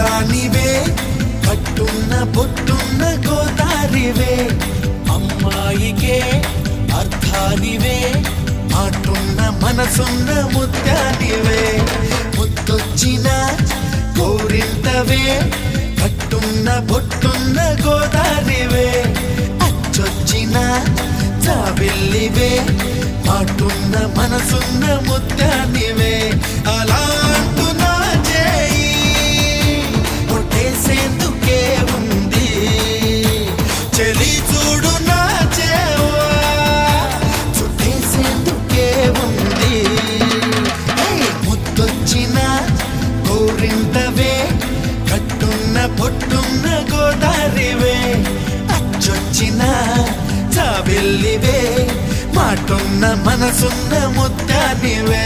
అందానివే కట్టున్న బొట్టున్న గోదారివే అమ్మాయికే అర్థానివే మాటున్న మనసున్న ముత్యానివే ముద్దొచ్చిన గోరింటవే కట్టున్న బొట్టున్న గోదారివే అచ్చొచ్చిన జాబిల్లివే మాటున్న మనసున్న ముత్యానివే అలా అంటున్నా చేయి కొట్టేసేందుకే ఉంది చెలి చూడు నా చేవా చుట్టేసేందుకే ఉంది ముద్దొచ్చిన గోరింటవే కట్టున్న పొట్టున్న గోదారివే అచ్చొచ్చిన జాబిల్లివే మాటున్న మనసున్న ముత్యానివే